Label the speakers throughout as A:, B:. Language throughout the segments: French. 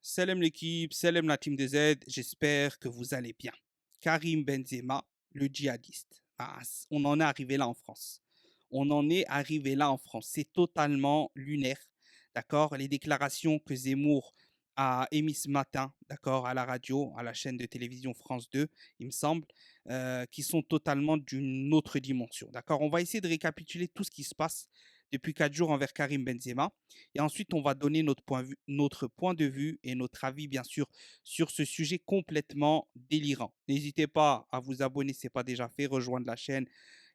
A: Salam l'équipe, salam la team des Z, j'espère que vous allez bien. Karim Benzema, le djihadiste. On en est arrivé là en France. On en est arrivé là en France. C'est totalement lunaire, d'accord? Les déclarations que Zemmour a émises ce matin, d'accord, à la radio, à la chaîne de télévision France 2, il me semble, qui sont totalement d'une autre dimension, d'accord? On va essayer de récapituler tout ce qui se passe depuis 4 jours envers Karim Benzema. Et ensuite, on va donner notre point de vue et notre avis, bien sûr, sur ce sujet complètement délirant. N'hésitez pas à vous abonner si ce n'est pas déjà fait, rejoindre la chaîne,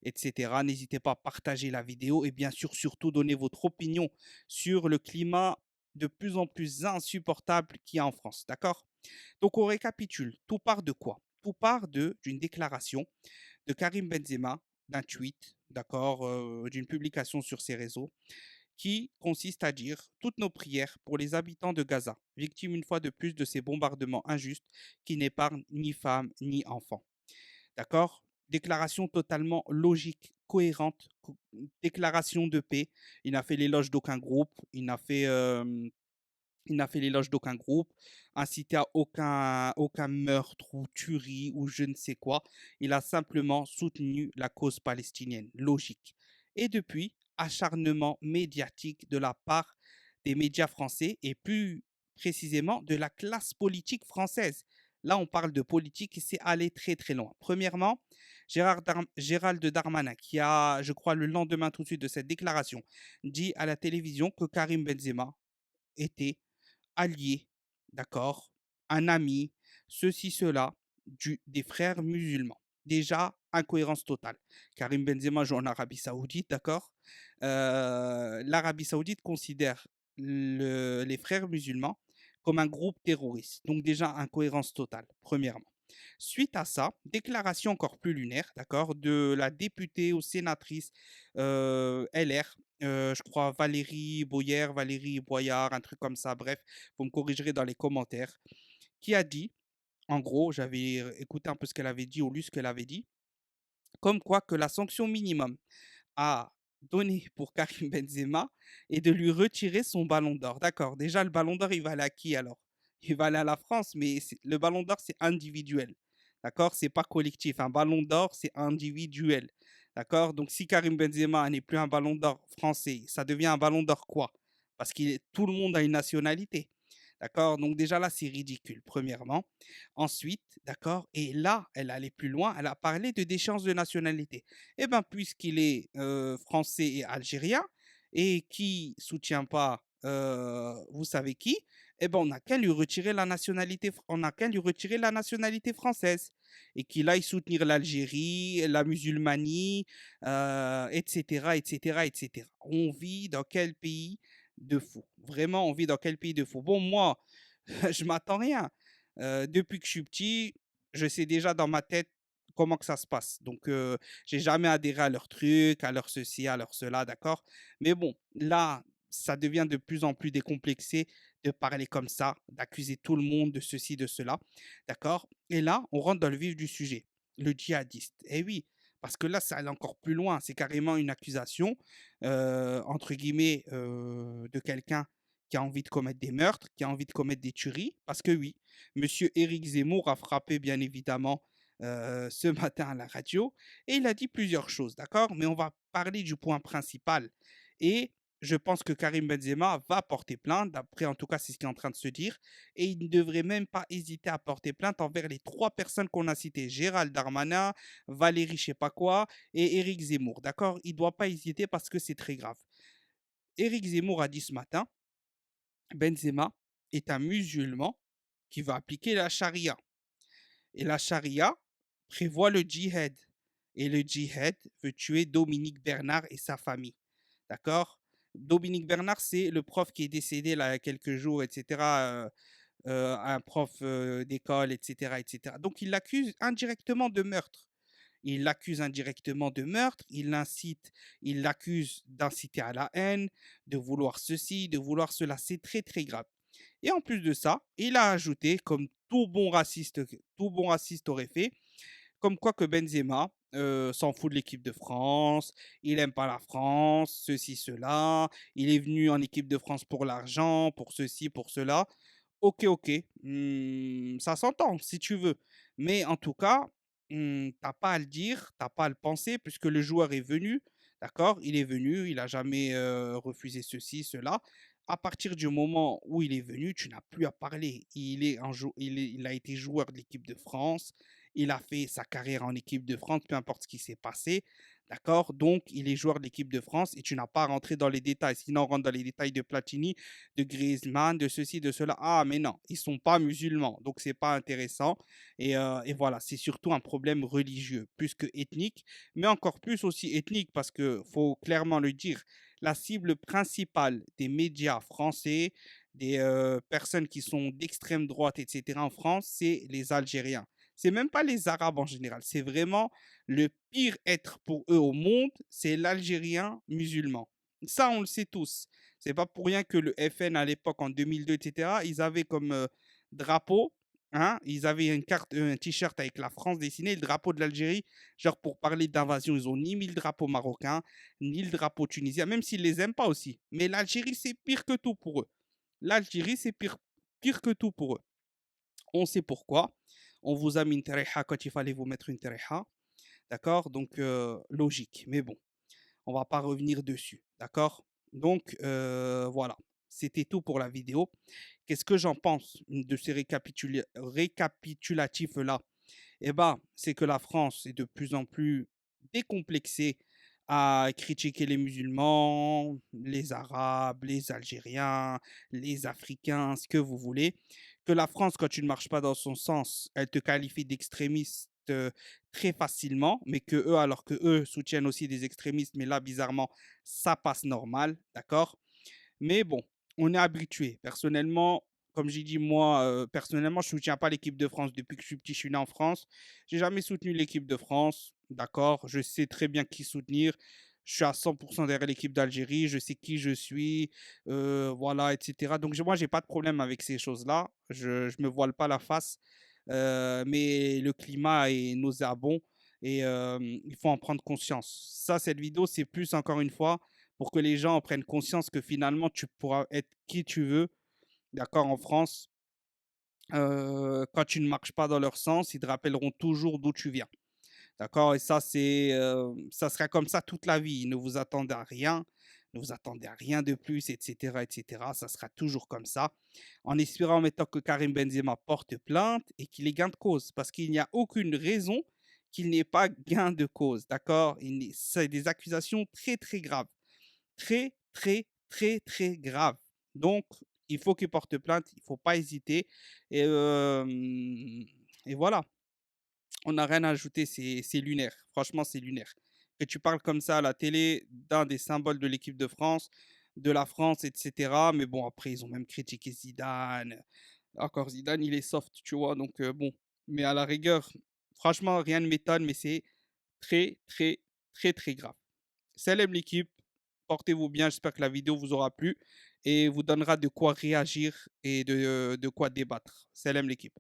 A: etc. N'hésitez pas à partager la vidéo et bien sûr, surtout, donner votre opinion sur le climat de plus en plus insupportable qu'il y a en France. D'accord? Donc, on récapitule. Tout part de quoi? Tout part d'une déclaration de Karim Benzema, d'un tweet, d'accord, d'une publication sur ses réseaux qui consiste à dire toutes nos prières pour les habitants de Gaza, victimes une fois de plus de ces bombardements injustes qui n'épargnent ni femmes ni enfants. D'accord? Déclaration totalement logique, cohérente, déclaration de paix. Il n'a fait l'éloge d'aucun groupe, il n'a fait l'éloge d'aucun groupe, incité à aucun meurtre ou tuerie ou je ne sais quoi. Il a simplement soutenu la cause palestinienne. Logique. Et depuis, acharnement médiatique de la part des médias français et plus précisément de la classe politique française. Là, on parle de politique et c'est aller très très loin. Premièrement, Gérald Darmanin, qui a, je crois, le lendemain tout de suite de cette déclaration, dit à la télévision que Karim Benzema était allié, d'accord, un ami, ceci, cela, des frères musulmans. Déjà, incohérence totale. Karim Benzema joue en Arabie Saoudite, d'accord. L'Arabie Saoudite considère les frères musulmans comme un groupe terroriste. Donc déjà, incohérence totale, premièrement. Suite à ça, déclaration encore plus lunaire, d'accord, de la députée ou sénatrice LR, je crois Valérie Boyard, un truc comme ça, bref, vous me corrigerez dans les commentaires, qui a dit, en gros, j'avais écouté un peu ce qu'elle avait dit ou lu ce qu'elle avait dit, comme quoi que la sanction minimum à donner pour Karim Benzema est de lui retirer son ballon d'or. D'accord, déjà le ballon d'or, il va aller à qui alors? Il va aller à la France, mais le ballon d'or, c'est individuel. D'accord? C'est pas collectif. Un ballon d'or, c'est individuel. D'accord? Donc si Karim Benzema n'est plus un ballon d'or français, ça devient un ballon d'or quoi? Parce que tout le monde a une nationalité. D'accord? Donc déjà là, c'est ridicule, premièrement. Ensuite, d'accord, et là, elle allait plus loin, elle a parlé de déchéance de nationalité. Eh bien, puisqu'il est français et algérien, et qui soutient pas, vous savez qui, eh ben, on n'a qu'à lui retirer la nationalité, on n'a qu'à lui retirer la nationalité française, et qu'il aille soutenir l'Algérie, la musulmanie, etc., etc., etc. On vit dans quel pays de fou? Vraiment, on vit dans quel pays de fou? Bon, moi, je m'attends rien. Depuis que je suis petit, je sais déjà dans ma tête comment que ça se passe. Donc, j'ai jamais adhéré à leur truc, à leur ceci, à leur cela, d'accord? Mais bon, là, ça devient de plus en plus décomplexé de parler comme ça, d'accuser tout le monde de ceci, de cela, d'accord? Et là, on rentre dans le vif du sujet, le djihadiste. Eh oui, parce que là, ça allait encore plus loin. C'est carrément une accusation, entre guillemets, de quelqu'un qui a envie de commettre des meurtres, qui a envie de commettre des tueries. Parce que oui, monsieur Éric Zemmour a frappé, bien évidemment, ce matin à la radio. Et il a dit plusieurs choses, d'accord? Mais on va parler du point principal. Et je pense que Karim Benzema va porter plainte. D'après, en tout cas, c'est ce qui est en train de se dire. Et il ne devrait même pas hésiter à porter plainte envers les trois personnes qu'on a citées. Gérald Darmanin, Valérie je sais pas quoi et Éric Zemmour, d'accord? Il ne doit pas hésiter parce que c'est très grave. Éric Zemmour a dit ce matin, Benzema est un musulman qui va appliquer la charia. Et la charia prévoit le djihad. Et le djihad veut tuer Dominique Bernard et sa famille. D'accord? Dominique Bernard, c'est le prof qui est décédé là, il y a quelques jours, etc. Un prof d'école, etc., etc. Donc il l'accuse indirectement de meurtre. Il l'accuse indirectement de meurtre, il l'accuse d'inciter à la haine, de vouloir ceci, de vouloir cela. C'est très très grave. Et en plus de ça, il a ajouté, comme tout bon raciste aurait fait, comme quoi que Benzema s'en fout de l'équipe de France, il aime pas la France, ceci, cela, il est venu en équipe de France pour l'argent, pour ceci, pour cela. OK, OK, ça s'entend si tu veux. Mais en tout cas, tu pas à le dire, t'as pas à le penser puisque le joueur est venu, d'accord? Il est venu, il a jamais, refusé ceci, cela. À partir du moment où il est venu, tu n'as plus à parler. Il a été joueur de l'équipe de France, il a fait sa carrière en équipe de France, peu importe ce qui s'est passé, d'accord? Donc il est joueur de l'équipe de France et tu n'as pas à rentrer dans les détails. Sinon on rentre dans les détails de Platini, de Griezmann, de ceci, de cela. Ah, mais non, ils sont pas musulmans, donc c'est pas intéressant. Et voilà, c'est surtout un problème religieux, plus que ethnique, mais encore plus aussi ethnique, parce que faut clairement le dire, la cible principale des médias français, des personnes qui sont d'extrême droite, etc. en France, c'est les Algériens. C'est même pas les Arabes en général, c'est vraiment le pire être pour eux au monde, c'est l'Algérien musulman. Ça, on le sait tous. C'est pas pour rien que le FN à l'époque, en 2002, etc., ils avaient comme drapeau, hein, ils avaient une carte, un t-shirt avec la France dessinée, le drapeau de l'Algérie, genre pour parler d'invasion, ils ont ni mis le drapeau marocain, ni le drapeau tunisien, même s'ils les aiment pas aussi. Mais l'Algérie, c'est pire que tout pour eux. L'Algérie, c'est pire que tout pour eux. On sait pourquoi. On vous a mis une tereha quand il fallait vous mettre une tereha. D'accord? Donc, logique. Mais bon, on va pas revenir dessus, d'accord? Donc voilà, c'était tout pour la vidéo. Qu'est-ce que j'en pense de ces récapitulatifs-là? Eh ben, c'est que la France est de plus en plus décomplexée à critiquer les musulmans, les Arabes, les Algériens, les Africains, ce que vous voulez. Que la France, quand tu ne marches pas dans son sens, elle te qualifie d'extrémiste très facilement, mais que eux, alors que eux soutiennent aussi des extrémistes, mais là, bizarrement, ça passe normal, d'accord? Mais bon, on est habitué. Personnellement, comme j'ai dit, moi, personnellement, je ne soutiens pas l'équipe de France depuis que je suis petit, je suis né en France. J'ai jamais soutenu l'équipe de France, d'accord? Je sais très bien qui soutenir. Je suis à 100% derrière l'équipe d'Algérie, je sais qui je suis, voilà, etc. Donc moi, j'ai pas de problème avec ces choses-là. Je me voile pas la face, mais le climat est nauséabond et il faut en prendre conscience. Ça, cette vidéo, c'est plus encore une fois pour que les gens prennent conscience que finalement, tu pourras être qui tu veux, d'accord, en France. Quand tu ne marches pas dans leur sens, ils te rappelleront toujours d'où tu viens. D'accord? Et ça, ça sera comme ça toute la vie. Ne vous attendez à rien, ne vous attendez à rien de plus, etc., etc. Ça sera toujours comme ça. En espérant maintenant que Karim Benzema porte plainte et qu'il ait gain de cause, parce qu'il n'y a aucune raison qu'il n'ait pas gain de cause. D'accord? C'est des accusations très, très graves. Très, très, très, très grave. Donc, il faut qu'il porte plainte, il ne faut pas hésiter. Et, et voilà, on n'a rien à ajouter, c'est lunaire. Franchement, c'est lunaire. Que tu parles comme ça à la télé d'un des symboles de l'équipe de France, de la France, etc. Mais bon, après, ils ont même critiqué Zidane. Encore Zidane, il est soft, tu vois. Donc, bon. Mais à la rigueur, franchement, rien ne m'étonne, mais c'est très, très, très, très grave. Salam l'équipe, portez-vous bien, j'espère que la vidéo vous aura plu et vous donnera de quoi réagir et de quoi débattre. Salam l'équipe.